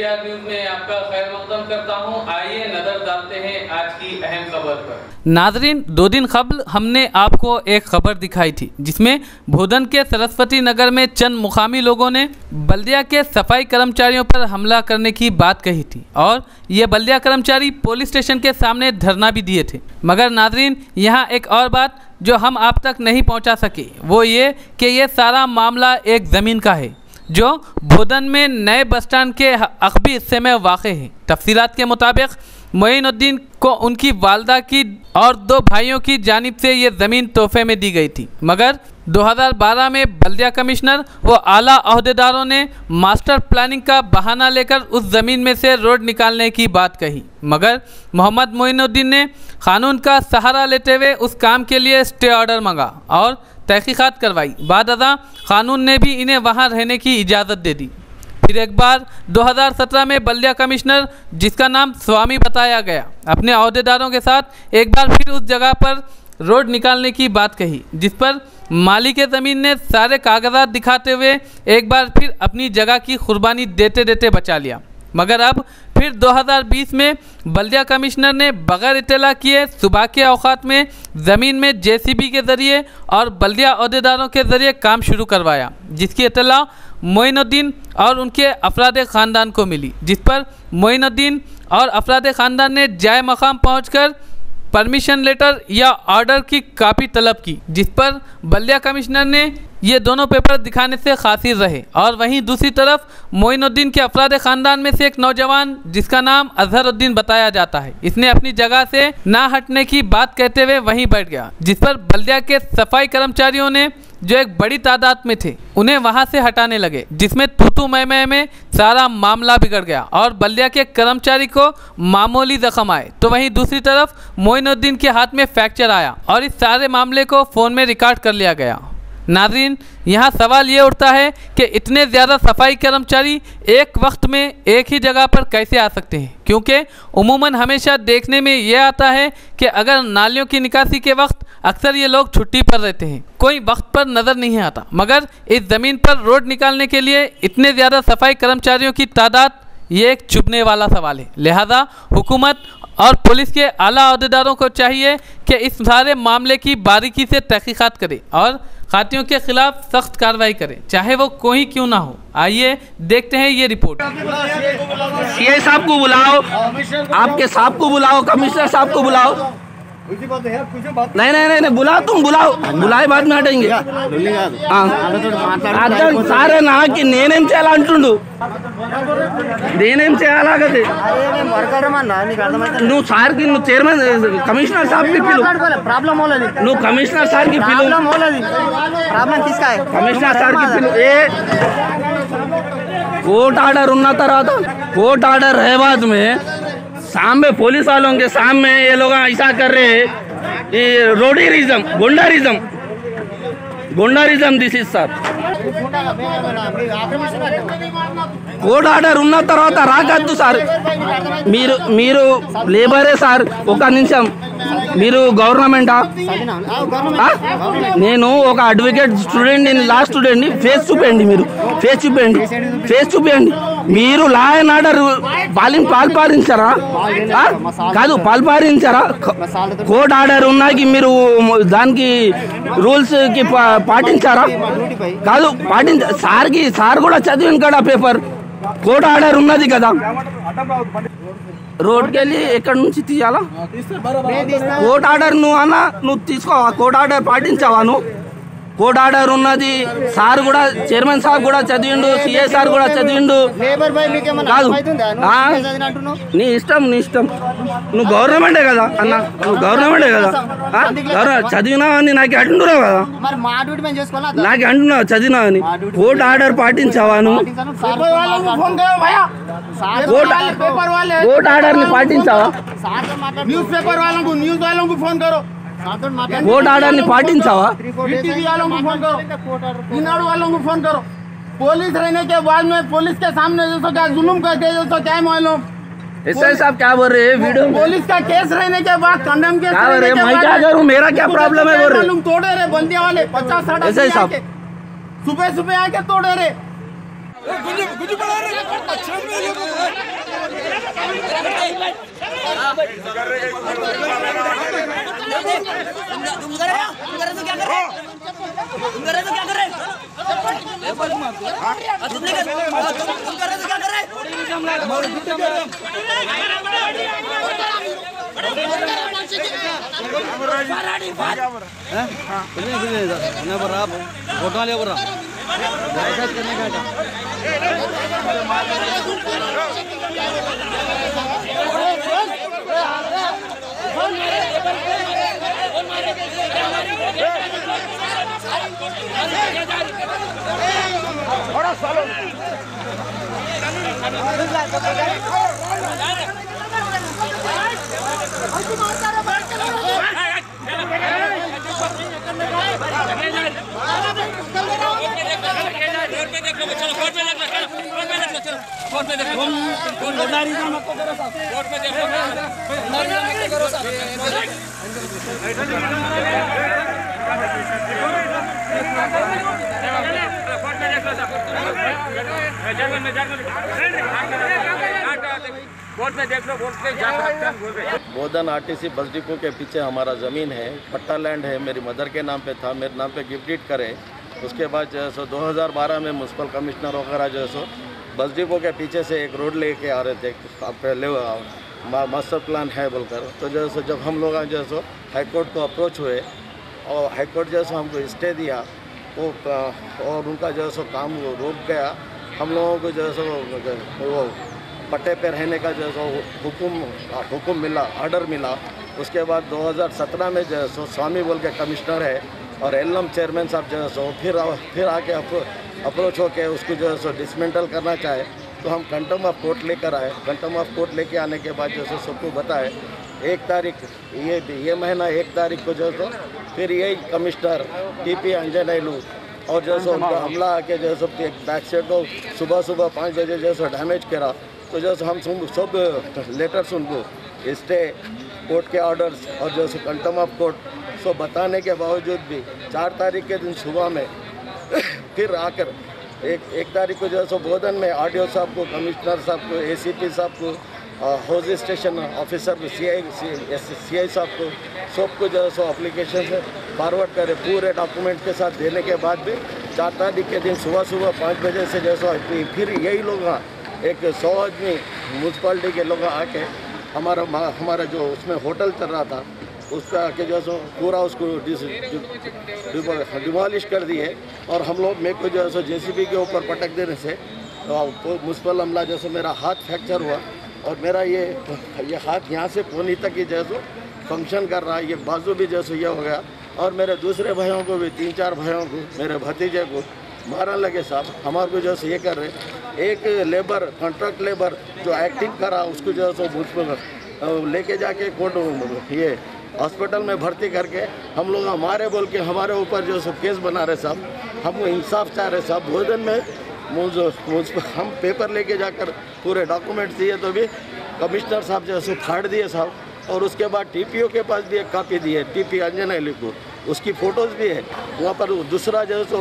ATR news में आपका खैर मकदम करता हूं। आइए नजर डालते हैं आज की अहम खबर पर। नाजरीन, 2 दिन कबल हमने आपको एक खबर दिखाई थी जिसमें भोदन के सरस्वती नगर में चंद मुकामी लोगों ने बल्दिया के सफाई कर्मचारियों पर हमला करने की बात कही थी और ये बल्दिया कर्मचारी पुलिस स्टेशन के सामने धरना भी दिए थे। मगर नाजरीन, यहाँ एक और बात जो हम आप तक नहीं पहुँचा सके वो ये कि ये सारा मामला एक ज़मीन का है जो भोदन में नए बस स्टैंड के अकबी हिस्से में वाक़ है। तफसीलात के मुताबिक मोइनुद्दीन को उनकी वालदा की और 2 भाइयों की जानिब से ये ज़मीन तोहफे में दी गई थी, मगर 2012 में बल्दिया कमिश्नर व आला अहदेदारों ने मास्टर प्लानिंग का बहाना लेकर उस ज़मीन में से रोड निकालने की बात कही। मगर मोहम्मद मोइनुद्दीन ने कानून का सहारा लेते हुए उस काम के लिए स्टे ऑर्डर मांगा और तहकीकात करवाई। बाद अज़ां कानून ने भी इन्हें वहां रहने की इजाज़त दे दी। फिर एक बार 2017 में बल्दिया कमिश्नर, जिसका नाम स्वामी बताया गया, अपने अहदेदारों के साथ एक बार फिर उस जगह पर रोड निकालने की बात कही, जिस पर मालिक ज़मीन ने सारे कागजात दिखाते हुए एक बार फिर अपनी जगह की कुर्बानी देते देते बचा लिया। मगर अब फिर 2020 में बल्दिया कमिश्नर ने बगैर इत्तला किए सुबह के औकात में ज़मीन में JCB के ज़रिए और बल्दिया अहदेदारों के ज़रिए काम शुरू करवाया, जिसकी इत्तला मोइनुद्दीन और उनके अफराद ख़ानदान को मिली, जिस पर मोइनुद्दीन और अफराद ख़ानदान ने जाए मकाम पहुंचकर परमिशन लेटर या ऑर्डर की कापी तलब की, जिस पर बल्दिया कमिश्नर ने ये दोनों पेपर दिखाने से कासिर रहे। और वहीं दूसरी तरफ मोइनुद्दीन के अफराद ख़ानदान में से एक नौजवान, जिसका नाम अजहरुद्दीन बताया जाता है, इसने अपनी जगह से ना हटने की बात कहते हुए वहीं बैठ गया, जिस पर बल्दिया के सफाई कर्मचारियों ने, जो एक बड़ी तादाद में थे, उन्हें वहां से हटाने लगे, जिसमें तू मैं में सारा मामला बिगड़ गया और बल्दिया के कर्मचारी को मामूली जख्म आए। तो वहीं दूसरी तरफ मोइनुद्दीन के हाथ में फ्रैक्चर आया और इस सारे मामले को फ़ोन में रिकॉर्ड कर लिया गया। नाज़रीन, यहाँ सवाल ये उठता है कि इतने ज़्यादा सफाई कर्मचारी एक वक्त में एक ही जगह पर कैसे आ सकते हैं, क्योंकि उमूमन हमेशा देखने में ये आता है कि अगर नालियों की निकासी के वक्त अक्सर ये लोग छुट्टी पर रहते हैं, कोई वक्त पर नज़र नहीं आता। मगर इस ज़मीन पर रोड निकालने के लिए इतने ज़्यादा सफाई कर्मचारियों की तादाद, ये एक चुभने वाला सवाल है। लिहाजा हुकूमत और पुलिस के आला अहदेदारों को चाहिए कि इस सारे मामले की बारीकी से तहकीकात करे और खातियों के खिलाफ सख्त कार्रवाई करे, चाहे वो कोई क्यों ना हो। आइए देखते हैं ये रिपोर्ट। सीआई साहब को बुलाओ, आपके साहब को बुलाओ, कमिश्नर साहब को बुलाओ। नहीं, बुलाओ, तुम बुलाओ, बुलाए बाद में हटेंगे। అర్థం సారే నాకు నేనేం చేయాలంటుండు, నేనేం చేయాలా కదే నువ్వు సార్కి, నువ్వు చైర్మన్ కమిషనర్ సార్కి పిలు, నువ్వు కమిషనర్ సార్కి పిలు, కమిషనర్ సార్కి పిలు। ఏ कोर्ट ऑर्डर उन्ना तरह कोर्ट ऑर्डर है बाद में सामने पुलिस वालों के सामने ये लोग ऐसा कर रहे हैं, ये रोडीरिज्म, गुंडारिज्म this is sir. Court order ఉన్న తర్వాత రాకద్దు సార్, మీరు లేబరే సార్। ఒక నిమిషం, మీరు గవర్నమెంటా? నేను ఒక అడ్వకేట్ స్టూడెంట్, లా స్టూడెంట్ని, ఫేస్ చూపండి, మీరు ఫేస్ చూపండి। మీరు లా అండ్ ఆర్డర్ పాల్పాదించారా? కాదు, పాల్పాదించారా? కోర్ట్ ఆర్డర్ ఉన్నాకి మీరు దానికి రూల్స్ కి పాటించారా? కాదు, సార్ కూడా చదివిన కదా పేపర్, కోర్ట్ ఆర్డర్ ఉన్నది కదా। రోడ్కి వెళ్ళి ఎక్కడి నుంచి తీయాలా? కోర్ట్ ఆర్డర్ నువ్వు తీసుకోవా? కోర్ట్ ఆర్డర్ పాటించావా నువ్వు? కోర్ట్ ఆర్డర్ ఉన్నది, సార్ కూడా, చైర్మన్ సార్ కూడా చదివిండు, సిఐ సార్ కూడా చదివిండు। కాదు, నీ ఇష్టం, నువ్వు గవర్నమెంటే కదా అన్న, నువ్వు గవర్నమెంటే కదా, చదివినావని నాకు అంటున్నావు కదా, నాకు అంటున్నావు చదివినావని। కోర్ట్ ఆర్డర్ పాటించావా నువ్వు? కోర్ట్ ఆర్డర్ని పాటించావా? न्यूज़ पेपर वालों को फोन करो, कोर्ट ऑर्डर नहीं पाटिंचावा? टीवी वालों को फोन करो, ईनाडू वालों को फोन करो। पुलिस रहने के बाद में पुलिस के सामने जैसा क्या जुल्म करते हैं, जैसा क्या मालूम। एसआई साहब क्या बोल रहे हैं? वीडियो पुलिस का केस रहने के बाद, कंडम केस रहने के बाद, मैं क्या करूं, मेरा क्या प्रॉब्लम है? बोल रहे तोड़े रहे बंदिया वाले 50-60 एसआई साहब सुबह आके तोड़े रहे। बोधन आरटीसी बस डिपो के पीछे हमारा ज़मीन है, पट्टा लैंड है, मेरी मदर के नाम पे था, मेरे नाम पे गिफ्ट डीड करे। उसके बाद जो है सो 2012 में म्यूनसिपल कमिश्नर वगैरह जो है सो बस डिपो के पीछे से एक रोड लेके आ रहे थे, पहले मास्टर प्लान है बोलकर। तो जो है सो जब हम लोग जो है सो हाईकोर्ट को अप्रोच हुए और हाईकोर्ट जो है सो हमको स्टे दिया और उनका जो है सो काम रोक गया। हम लोगों को जो है सो वो पट्टे पे रहने का जो है सो हुक्म मिला, ऑर्डर मिला। उसके बाद 2017 में जो है सो स्वामी बोल के कमिश्नर है और एलएम चेयरमैन साहब जो है सो फिर आके अप्रोच होके उसको जो है सो डिसमेंटल करना चाहे तो हम कंटम ऑफ कोर्ट लेकर आए। कंटम ऑफ कोर्ट लेके आने के बाद जो है सबको बताए 1 तारीख ये महीना 1 तारीख को जो है सो फिर यही कमिश्नर टीपी अंजनेलू और जो है सो उनका हमला आके जो है सो बैक साइड को सुबह 5 बजे जो है सो डैमेज करा। तो जो हम सब लेटर्स उनको स्टे कोर्ट के ऑर्डर्स और जो है कंटम ऑफ कोर्ट सो बताने के बावजूद भी 4 तारीख के दिन सुबह में फिर आकर एक तारीख को जो है सो बोधन में आरटीओ साहब को, कमिश्नर साहब को, एसीपी साहब को, हाउस स्टेशन ऑफिसर को, सीआई साहब को, सबको जो है सो एप्लीकेशन से फॉरवर्ड करे पूरे डॉक्यूमेंट के साथ देने के बाद भी 4 तारीख के दिन सुबह 5 बजे से जो है सो फिर यही लोग एक 100 आदमी म्यूनसिपाल्टी के लोग आके हमारा जो उसमें होटल चल रहा था उसका के जो सो पूरा उसको डिमॉलिश कर दिए और हम लोग मेरे को जो है सो जेसीबी के ऊपर पटक देने से तो म्यूनसिपल हमला जो सो मेरा हाथ फ्रैक्चर हुआ और मेरा ये हाथ यहाँ से कोनी तक ही जो है सो फंक्शन कर रहा है, ये बाजू भी जो सो ये हो गया और मेरे दूसरे भाइयों को भी 3-4 भाइयों को, मेरे भतीजे को मारने लगे साहब। हमारे को जो है ये कर रहे एक लेबर कॉन्ट्रैक्ट लेबर जो एक्टिंग करा उसको जो है सो म्यूनसिपल लेके जाके कोर्ट ये हॉस्पिटल में भर्ती करके हम लोग हमारे बोल के हमारे ऊपर जो सब केस बना रहे साहब। हम इंसाफ चाह रहे साहब। भोजन में हम पेपर लेके जाकर पूरे डॉक्यूमेंट दिए तो भी कमिश्नर साहब जो है फाड़ दिए साहब। और उसके बाद टीपीओ के पास भी एक कॉपी दी है, टीपी अंजनेलू को, उसकी फ़ोटोज़ भी है वहाँ पर। दूसरा जो है सो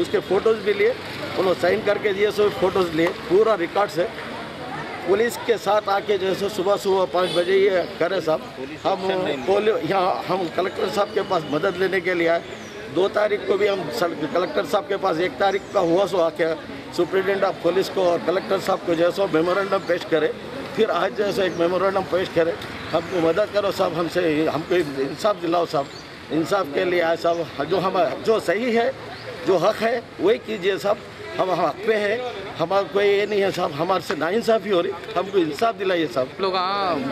उसके फ़ोटोज़ भी लिए, उन्होंने साइन करके दिए, सो फ़ोटोज़ लिए, पूरा रिकॉर्ड से पुलिस के साथ आके जो है सुबह 5 बजे ये करे साहब। हम यहाँ हम कलेक्टर साहब के पास मदद लेने के लिए आए। 2 तारीख को भी हम कलेक्टर साहब के पास 1 तारीख का हुआ सो आके सुप्रिटेंडेंट ऑफ पुलिस को और कलेक्टर साहब को जो है सो मेमोरेंडम पेश करे। फिर आज जैसे एक मेमोरेंडम पेश करे, हमको मदद करो साहब, हमको इंसाफ दिलाओ साहब। इंसाफ के लिए आए साहब, जो सही है, जो हक है वही कीजिए साहब। हम हक पे है, हमारा कोई ये नहीं है साहब, हमारे से नाइंसाफ़ी हो रही, हमको इंसाफ दिलाइए साहब। लोग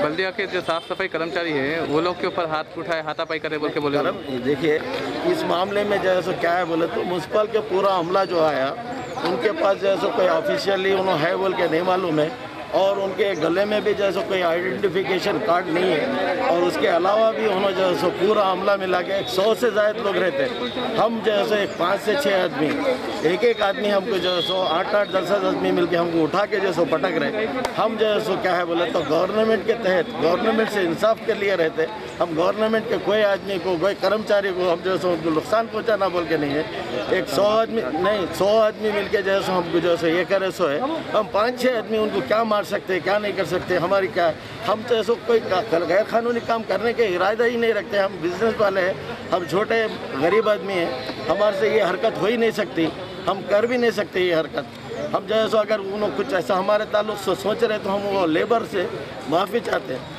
बल्दिया के जो साफ सफाई कर्मचारी है वो लोग के ऊपर हाथ उठाए, हाथापाई करे बोल के बोले। देखिए इस मामले में जो है सो क्या है बोले तो म्यूनसिपल के पूरा हमला जो आया उनके पास जो है सो कोई ऑफिशियली उन्होंने है बोल के नहीं मालूम है और उनके गले में भी जो है सो कोई आइडेंटिफिकेशन कार्ड नहीं है। और उसके अलावा भी उन्होंने जो है सो पूरा हमला मिला के 100 से ज़्यादा लोग रहते। हम जो है सो 5 से 6 आदमी एक एक आदमी हमको जो है सो 8-8 10-10 आदमी मिलके हमको उठा के जो है सो पटक रहे। हम जो है सो क्या है बोले तो गवर्नमेंट के तहत गवर्नमेंट से इंसाफ के लिए रहते। हम गवर्नमेंट के कोई आदमी को कोई कर्मचारी को हम जो है सो नुकसान पहुँचाना बोल के नहीं है। एक 100 आदमी नहीं 100 आदमी मिलके जो है सो हमको जो है सो ये करे सो है। हम 5-6 आदमी उनको क्या मार सकते हैं क्या नहीं कर सकते हमारी क्या। हम तो ऐसा कोई गैर कानूनी काम करने के इरादा ही नहीं रखते। हम बिजनेस वाले हैं, हम छोटे गरीब आदमी हैं, हमारे से ये हरकत हो ही नहीं सकती, हम कर भी नहीं सकते ये हरकत। हम जो है सो अगर उन्होंने कुछ ऐसा हमारे ताल्लुक से सोच रहे तो हम वो लेबर से माफ़ी चाहते हैं।